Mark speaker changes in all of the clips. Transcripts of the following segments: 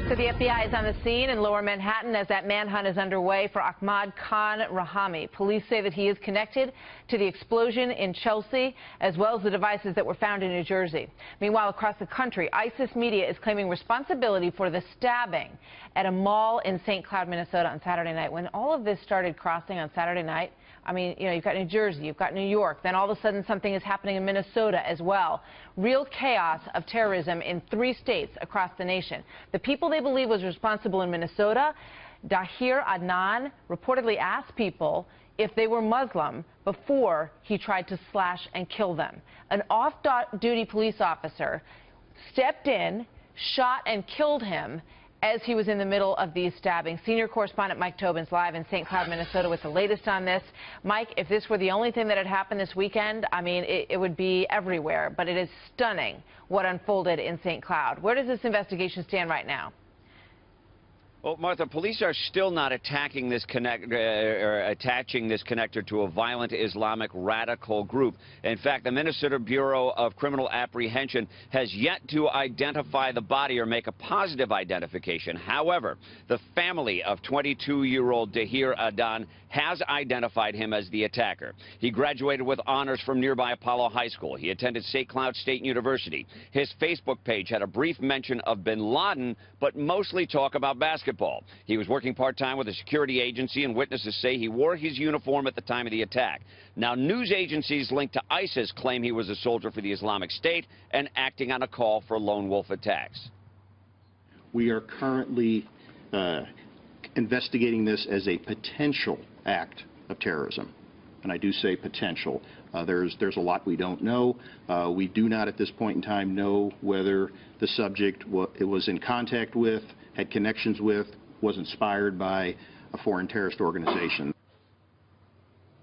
Speaker 1: So the FBI is on the scene in Lower Manhattan as that manhunt is underway for Ahmad Khan Rahami. Police say that he is connected to the explosion in Chelsea, as well as the devices that were found in New Jersey. Meanwhile, across the country, ISIS media is claiming responsibility for the stabbing at a mall in St. Cloud, Minnesota on Saturday night. When all of this started crossing on Saturday night, I mean, you know, you've got New Jersey, you've got New York, then all of a sudden something is happening in Minnesota as well. Real chaos of terrorism in 3 states across the nation. The people they believe was responsible in Minnesota, Dahir Adnan, reportedly asked people if they were Muslim before he tried to slash and kill them. An off-duty police officer stepped in, shot and killed him as he was in the middle of these stabbings. Senior correspondent Mike Tobin's live in St. Cloud, Minnesota with the latest on this. Mike, if this were the only thing that had happened this weekend, I mean, it would be everywhere. But it is stunning what unfolded in St. Cloud. Where does this investigation stand right now?
Speaker 2: Well, Martha, police are still not attaching this connector to a violent Islamic radical group. In fact, the Minnesota Bureau of Criminal Apprehension has yet to identify the body or make a positive identification. However, the family of 22-year-old Dahir Adnan has identified him as the attacker. He graduated with honors from nearby Apollo High School. He attended St. Cloud State University. His Facebook page had a brief mention of bin Laden, but mostly talk about basketball. He was working part-time with a security agency, and witnesses say he wore his uniform at the time of the attack. Now, news agencies linked to ISIS claim he was a soldier for the Islamic State and acting on a call for lone wolf attacks.
Speaker 3: We are currently investigating this as a potential act of terrorism. And I do say potential. There's a lot we don't know. We do not at this point in time know whether the subject was in contact with, had connections with, was inspired by a foreign terrorist organization.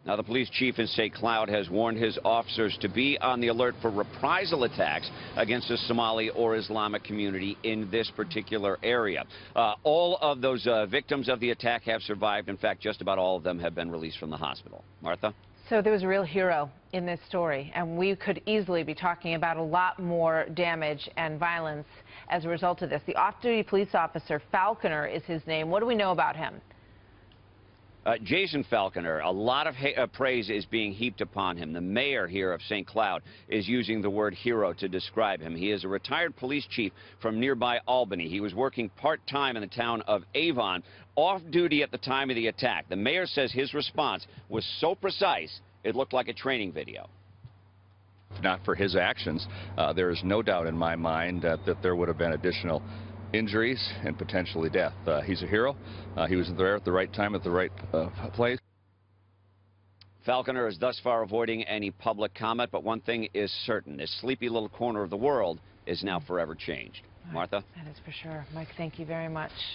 Speaker 2: Now, the police chief in St. Cloud has warned his officers to be on the alert for reprisal attacks against the Somali or Islamic community in this particular area. All of those victims of the attack have survived. In fact, just about all of them have been released from the hospital. Martha?
Speaker 1: So there was a real hero in this story, and we could easily be talking about a lot more damage and violence as a result of this. The off-duty police officer, Falconer is his name. What do we know about him?
Speaker 2: Jason Falconer, a lot of praise is being heaped upon him. The mayor here of St. Cloud is using the word hero to describe him. He is a retired police chief from nearby Albany. He was working part-time in the town of Avon, off-duty at the time of the attack. The mayor says his response was so precise, it looked like a training video.
Speaker 4: If not for his actions, there is no doubt in my mind that there would have been additional injuries and potentially death. He's a hero. He was there at the right time at the right place.
Speaker 2: Falconer is thus far avoiding any public comment, but one thing is certain. This sleepy little corner of the world is now forever changed. Martha?
Speaker 1: That is for sure. Mike, thank you very much.